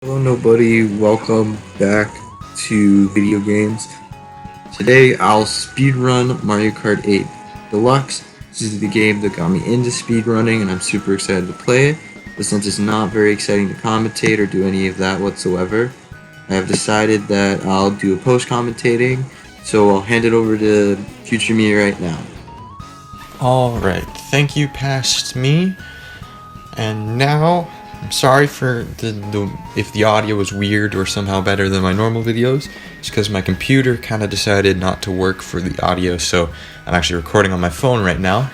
Hello, nobody. Welcome back to video games. Today, I'll speedrun Mario Kart 8 Deluxe. This is the game that got me into speedrunning, and I'm super excited to play it. But since it's not very exciting to commentate or do any of that whatsoever, I have decided that I'll do a post commentating. So I'll hand it over to future me right now. Alright, thank you past me. And now, I'm sorry for if the audio was weird or somehow better than my normal videos. It's because my computer kind of decided not to work for the audio, so I'm actually recording on my phone right now.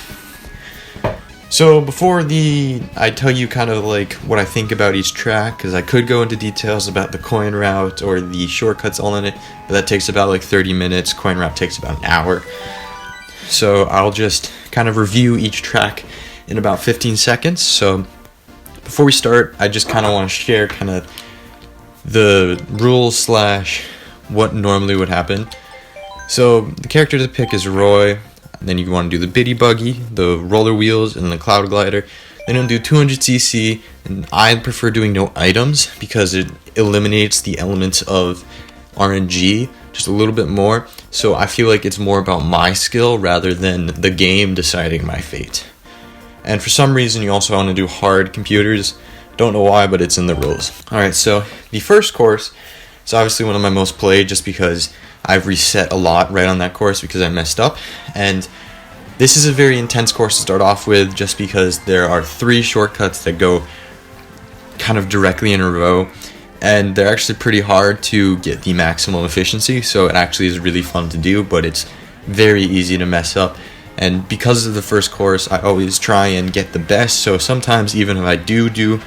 So before I tell you kind of like what I think about each track, because I could go into details about the coin route or the shortcuts all in it, but that takes about like 30 minutes, coin route takes about an hour. So I'll just kind of review each track in about 15 seconds. So before we start, I just kind of want to share kind of the rules slash what normally would happen. So the character to pick is Roy. Then you want to do the Biddy Buggy, the roller wheels, and the Cloud Glider. Then you'll do 200cc, and I prefer doing no items because it eliminates the elements of RNG just a little bit more. So I feel like it's more about my skill rather than the game deciding my fate. And for some reason you also want to do hard computers. Don't know why, but it's in the rules. Alright, so the first course is obviously one of my most played just because I've reset a lot right on that course because I messed up. And this is a very intense course to start off with just because there are 3 shortcuts that go kind of directly in a row. And they're actually pretty hard to get the maximum efficiency, so it actually is really fun to do, but it's very easy to mess up. And because of the first course, I always try and get the best, so sometimes even if I do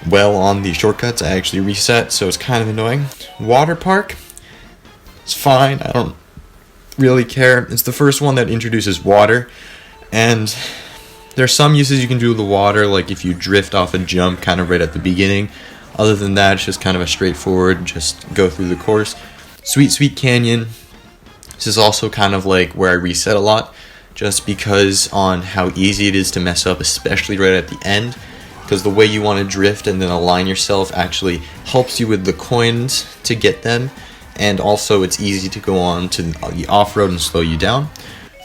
well on the shortcuts, I actually reset, so it's kind of annoying. Water Park, it's fine, I don't really care. It's the first one that introduces water, and there's some uses you can do with the water, like if you drift off a jump kind of right at the beginning. Other than that, it's just kind of a straightforward, just go through the course. Sweet Canyon, this is also kind of like where I reset a lot, just because on how easy it is to mess up, especially right at the end, because the way you want to drift and then align yourself actually helps you with the coins to get them, and also it's easy to go on to the off-road and slow you down.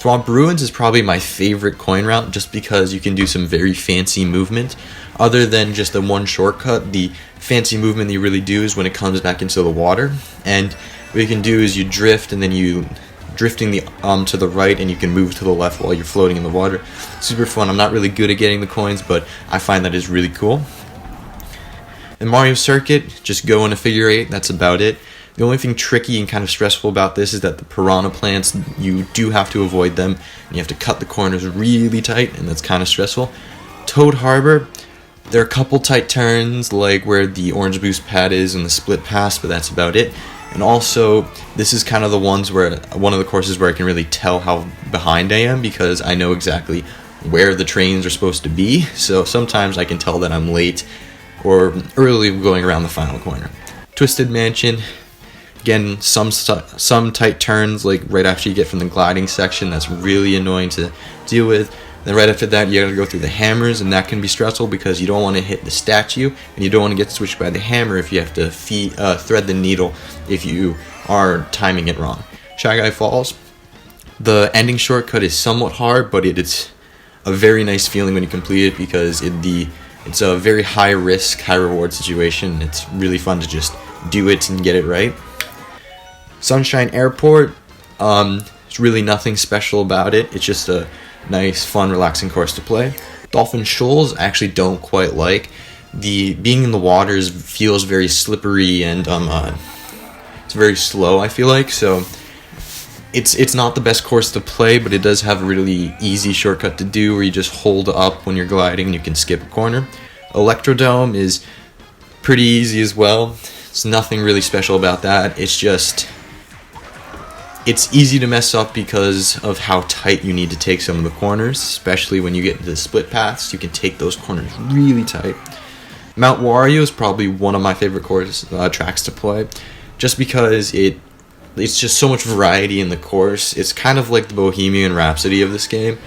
Thwomp Ruins is probably my favorite coin route just because you can do some very fancy movement. Other than just the one shortcut, the fancy movement that you really do is when it comes back into the water. And what you can do is you drift and then you drifting to the right and you can move to the left while you're floating in the water. Super fun. I'm not really good at getting the coins, but I find that is really cool. In Mario Circuit, just go in a figure 8, that's about it. The only thing tricky and kind of stressful about this is that the piranha plants, you do have to avoid them, and you have to cut the corners really tight, and that's kind of stressful. Toad Harbor, there are a couple tight turns, like where the orange boost pad is and the split pass, but that's about it. And also, this is kind of the one of the courses where I can really tell how behind I am, because I know exactly where the trains are supposed to be, so sometimes I can tell that I'm late or early going around the final corner. Twisted Mansion, again, some tight turns, like right after you get from the gliding section, that's really annoying to deal with. Then right after that, you gotta go through the hammers, and that can be stressful because you don't want to hit the statue, and you don't want to get switched by the hammer if you have to thread the needle if you are timing it wrong. Shy Guy Falls, the ending shortcut is somewhat hard, but it's a very nice feeling when you complete it because it's a very high risk, high reward situation. It's really fun to just do it and get it right. Sunshine Airport, it's really nothing special about it. It's just a nice, fun, relaxing course to play. Dolphin Shoals, I actually don't quite like. Being in the waters feels very slippery and it's very slow, I feel like, so it's not the best course to play, but it does have a really easy shortcut to do where you just hold up when you're gliding and you can skip a corner. Electrodome is pretty easy as well. It's nothing really special about that. It's easy to mess up because of how tight you need to take some of the corners, especially when you get into the split paths. You can take those corners really tight. Mount Wario is probably one of my favorite tracks to play, just because it's just so much variety in the course. It's kind of like the Bohemian Rhapsody of this game.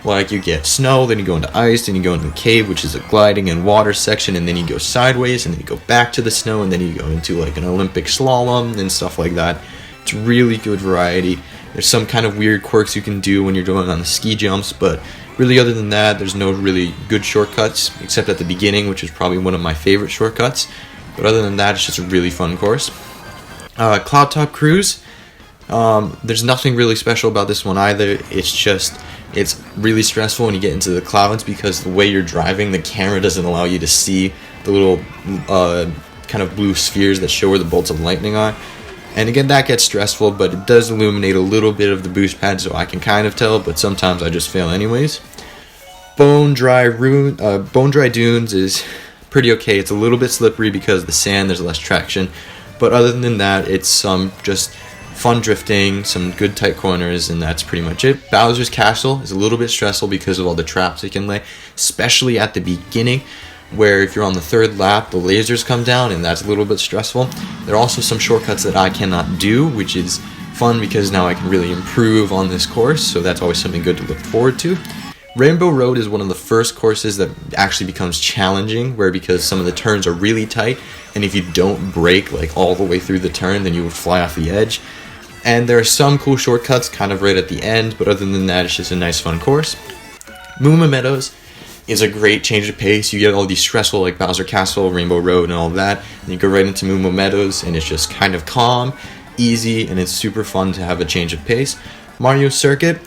Like, you get snow, then you go into ice, then you go into a cave, which is a gliding and water section, and then you go sideways, and then you go back to the snow, and then you go into like an Olympic slalom and stuff like that. It's really good variety. There's some kind of weird quirks you can do when you're going on the ski jumps, but really other than that, there's no really good shortcuts, except at the beginning, which is probably one of my favorite shortcuts. But other than that, it's just a really fun course. Cloud Top Cruise. There's nothing really special about this one either. It's really stressful when you get into the clouds because the way you're driving, the camera doesn't allow you to see the little kind of blue spheres that show where the bolts of lightning are. And again, that gets stressful, but it does illuminate a little bit of the boost pad, so I can kind of tell, but sometimes I just fail anyways. Bone Dry Dunes is pretty okay. It's a little bit slippery because of the sand, there's less traction. But other than that, it's some just fun drifting, some good tight corners, and that's pretty much it. Bowser's Castle is a little bit stressful because of all the traps it can lay, especially at the beginning, where if you're on the third lap, the lasers come down, and that's a little bit stressful. There are also some shortcuts that I cannot do, which is fun because now I can really improve on this course, so that's always something good to look forward to. Rainbow Road is one of the first courses that actually becomes challenging, where because some of the turns are really tight, and if you don't brake like all the way through the turn, then you would fly off the edge. And there are some cool shortcuts kind of right at the end, but other than that, it's just a nice fun course. Mooma Meadows is a great change of pace. You get all these stressful like Bowser Castle, Rainbow Road, and all of that, and you go right into Mooma Meadows, and it's just kind of calm, easy, and it's super fun to have a change of pace. Mario Circuit,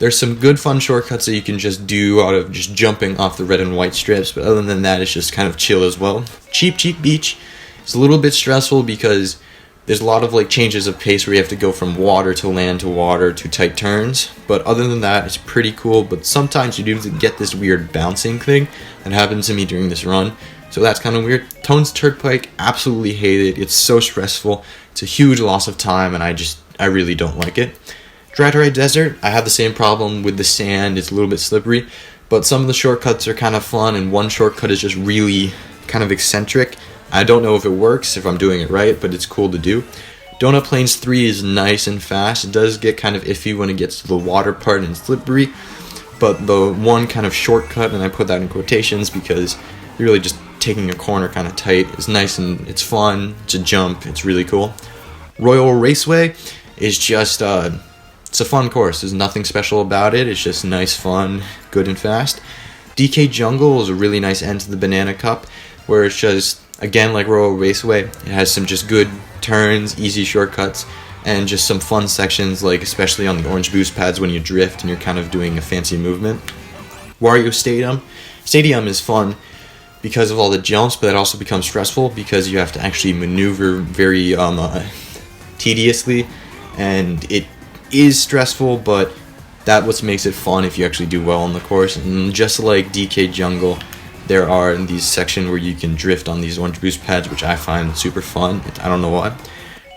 there's some good fun shortcuts that you can just do out of just jumping off the red and white strips, but other than that, it's just kind of chill as well. Cheap Beach is a little bit stressful because there's a lot of like changes of pace where you have to go from water to land to water to tight turns, but other than that, it's pretty cool. But sometimes you do get this weird bouncing thing that happened to me during this run, so that's kind of weird. Tone's Turnpike, absolutely hate it. It's so stressful. It's a huge loss of time, and I really don't like it. Dry Desert, I have the same problem with the sand. It's a little bit slippery, but some of the shortcuts are kind of fun, and one shortcut is just really kind of eccentric. I don't know if it works, if I'm doing it right, but it's cool to do. Donut Plains 3 is nice and fast. It does get kind of iffy when it gets to the water part and slippery, but the one kind of shortcut, and I put that in quotations because you're really just taking a corner kind of tight, is nice and it's fun. It's a jump. It's really cool. Royal Raceway is just it's a fun course. There's nothing special about it. It's just nice, fun, good and fast. DK Jungle is a really nice end to the Banana Cup, where it's just, again, like Royal Raceway, it has some just good turns, easy shortcuts, and just some fun sections, like especially on the orange boost pads when you drift and you're kind of doing a fancy movement. Wario Stadium is fun because of all the jumps, but it also becomes stressful because you have to actually maneuver very tediously, and it is stressful, but that's what makes it fun if you actually do well on the course. And just like DK Jungle, there are these sections where you can drift on these orange boost pads, which I find super fun. I don't know why.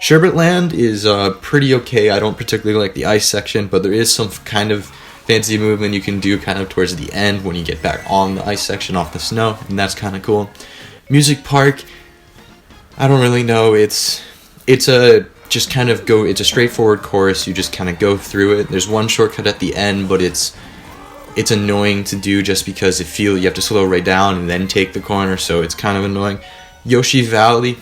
Sherbet Land is pretty okay. I don't particularly like the ice section, but there is some kind of fancy movement you can do kind of towards the end when you get back on the ice section off the snow, and that's kind of cool. Music Park, I don't really know. It's a straightforward course. You just kind of go through it. There's one shortcut at the end, but it's annoying to do just because you have to slow right down and then take the corner, so it's kind of annoying. Yoshi Valley,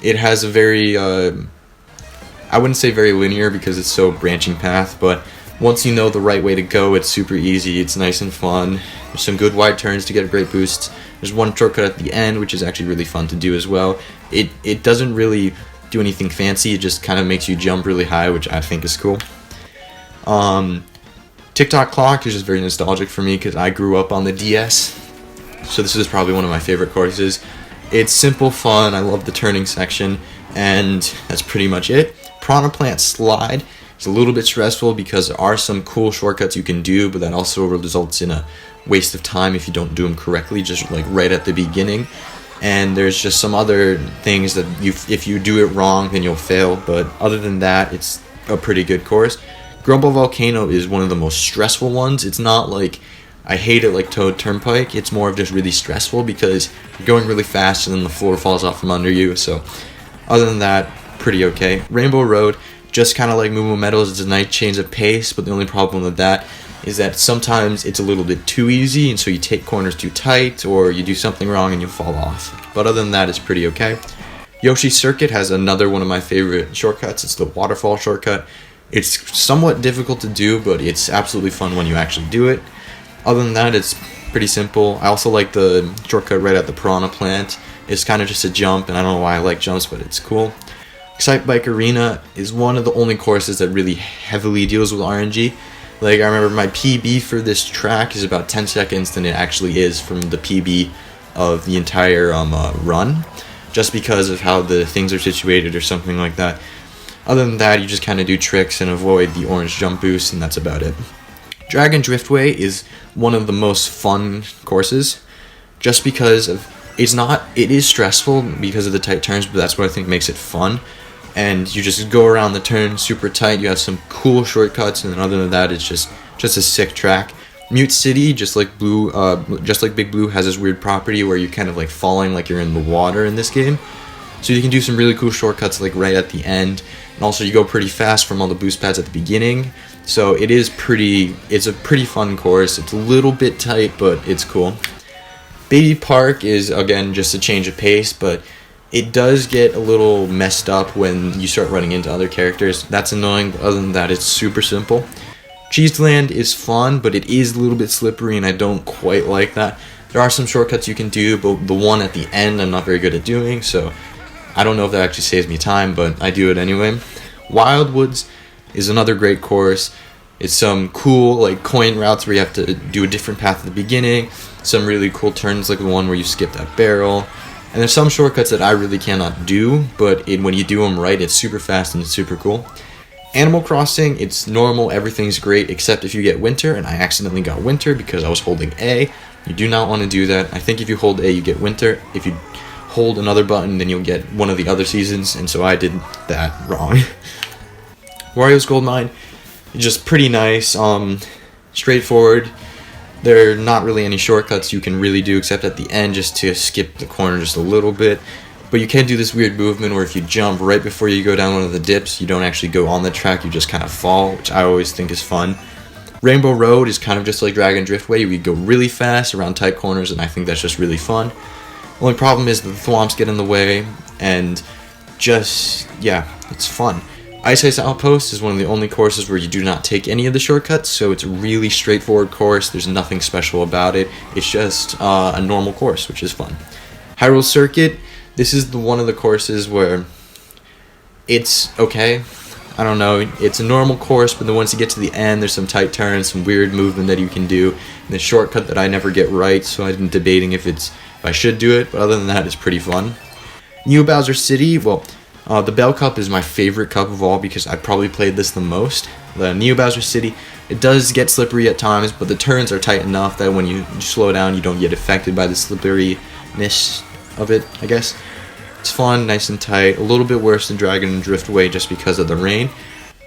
it has a very I wouldn't say very linear because it's so branching path, but once you know the right way to go, it's super easy. It's nice and fun. There's some good wide turns to get a great boost. There's one shortcut at the end, which is actually really fun to do as well. It doesn't really do anything fancy. It just kind of makes you jump really high, which I think is cool. TikTok Clock is just very nostalgic for me because I grew up on the DS, so this is probably one of my favorite courses. It's simple fun. I love the turning section, and that's pretty much it. Piranha Plant Slide is a little bit stressful because there are some cool shortcuts you can do, but that also results in a waste of time if you don't do them correctly, just like right at the beginning. And there's just some other things that if you do it wrong, then you'll fail. But other than that, it's a pretty good course. Grumble Volcano is one of the most stressful ones. It's not like I hate it like Toad Turnpike. It's more of just really stressful because you're going really fast and then the floor falls off from under you. So other than that, pretty okay. Rainbow Road, just kind of like Moo Moo Meadows, it's a nice change of pace, but the only problem with that is that sometimes it's a little bit too easy, and so you take corners too tight, or you do something wrong and you fall off. But other than that, it's pretty okay. Yoshi's Circuit has another one of my favorite shortcuts. It's the waterfall shortcut. It's somewhat difficult to do, but it's absolutely fun when you actually do it. Other than that, it's pretty simple. I also like the shortcut right at the piranha plant. It's kind of just a jump, and I don't know why I like jumps, but it's cool. Excite Bike Arena is one of the only courses that really heavily deals with RNG. Like, I remember my PB for this track is about 10 seconds than it actually is from the PB of the entire run, just because of how the things are situated or something like that. Other than that, you just kind of do tricks and avoid the orange jump boost, and that's about it. Dragon Driftway is one of the most fun courses, just because of it is stressful because of the tight turns, but that's what I think makes it fun. And you just go around the turn super tight. You have some cool shortcuts, and then other than that, it's just a sick track. Mute City, just like Big Blue, has this weird property where you're kind of like falling like you're in the water in this game. So you can do some really cool shortcuts like right at the end, and also you go pretty fast from all the boost pads at the beginning. So it's a pretty fun course. It's a little bit tight, but it's cool. Baby Park is, again, just a change of pace, but it does get a little messed up when you start running into other characters. That's annoying, but other than that, it's super simple. Cheeseland is fun, but it is a little bit slippery, and I don't quite like that. There are some shortcuts you can do, but the one at the end I'm not very good at doing, so I don't know if that actually saves me time, but I do it anyway. Wildwoods is another great course. It's some cool like coin routes where you have to do a different path at the beginning, some really cool turns like the one where you skip that barrel, and there's some shortcuts that I really cannot do, but when you do them right, it's super fast and it's super cool. Animal Crossing, it's normal, everything's great, except if you get winter, and I accidentally got winter because I was holding A. You do not want to do that. I think if you hold A, you get winter. If you hold another button, then you'll get one of the other seasons, and so I did that wrong. Wario's Gold Mine, just pretty nice, straightforward. There are not really any shortcuts you can really do except at the end just to skip the corner just a little bit. But you can do this weird movement where if you jump right before you go down one of the dips, you don't actually go on the track, you just kind of fall, which I always think is fun. Rainbow Road is kind of just like Dragon Driftway. We go really fast around tight corners, and I think that's just really fun. Only problem is the thwomps get in the way, and it's fun. Ice Ice Outpost is one of the only courses where you do not take any of the shortcuts, so it's a really straightforward course. There's nothing special about it. It's just a normal course, which is fun. Hyrule Circuit, this is one of the courses where it's okay. I don't know, it's a normal course, but then once you get to the end, there's some tight turns, some weird movement that you can do, and the shortcut that I never get right, so I've been debating if I should do it, but other than that, it's pretty fun. New Bowser City, well, the Bell Cup is my favorite cup of all because I probably played this the most. The Neo Bowser City, it does get slippery at times, but the turns are tight enough that when you slow down, you don't get affected by the slipperiness of it, I guess. It's fun, nice and tight, a little bit worse than Dragon Driftway just because of the rain.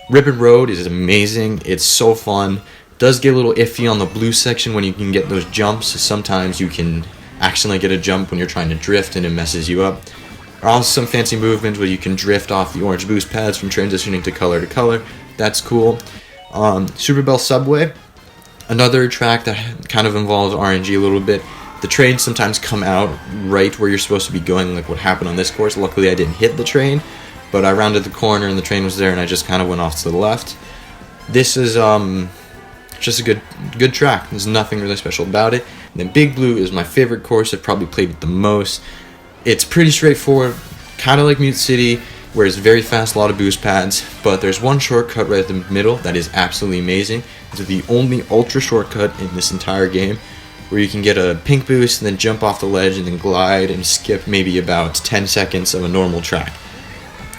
Ribbon Road is amazing, it's so fun. It does get a little iffy on the blue section when you can get those jumps. Sometimes you can accidentally get a jump when you're trying to drift and it messes you up. There are also some fancy movements where you can drift off the orange boost pads from transitioning to color. That's cool. Super Bell Subway, another track that kind of involves RNG a little bit. The trains sometimes come out right where you're supposed to be going, like what happened on this course. Luckily I didn't hit the train, but I rounded the corner and the train was there and I just kind of went off to the left. This is just a good track. There's nothing really special about it. And then Big Blue is my favorite course. I've probably played it the most. It's pretty straightforward, kind of like Mute City, where it's very fast, a lot of boost pads, but there's one shortcut right at the middle that is absolutely amazing. It's the only ultra shortcut in this entire game, where you can get a pink boost and then jump off the ledge and then glide and skip maybe about 10 seconds of a normal track.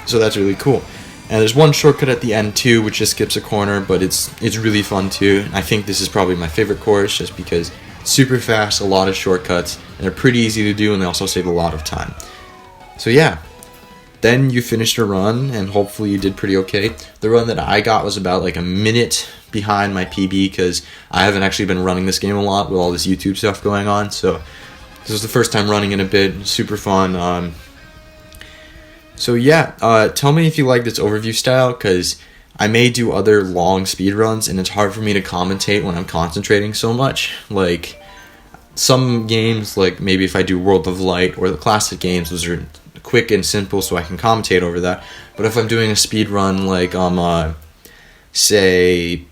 So that's really cool. And there's one shortcut at the end too, which just skips a corner, but it's really fun too. I think this is probably my favorite course just because it's super fast, a lot of shortcuts, and they're pretty easy to do, and they also save a lot of time. So yeah, then you finished a run, and hopefully you did pretty okay. The run that I got was about like a minute behind my PB because I haven't actually been running this game a lot with all this YouTube stuff going on, so this was the first time running in a bit. Super fun. So yeah, tell me if you like this overview style, because I may do other long speedruns, and it's hard for me to commentate when I'm concentrating so much. Like, some games, like maybe if I do World of Light or the classic games, those are quick and simple, so I can commentate over that. But if I'm doing a speedrun, like say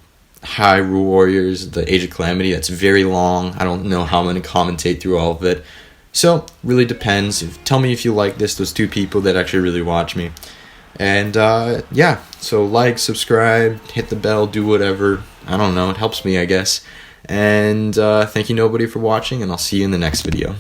Hyrule Warriors, the Age of Calamity, that's very long. I don't know how I'm going to commentate through all of it. So, really depends. Tell me if you like this, those two people that actually really watch me. And, yeah, so like, subscribe, hit the bell, do whatever. I don't know, it helps me, I guess. And, thank you, nobody, for watching, and I'll see you in the next video.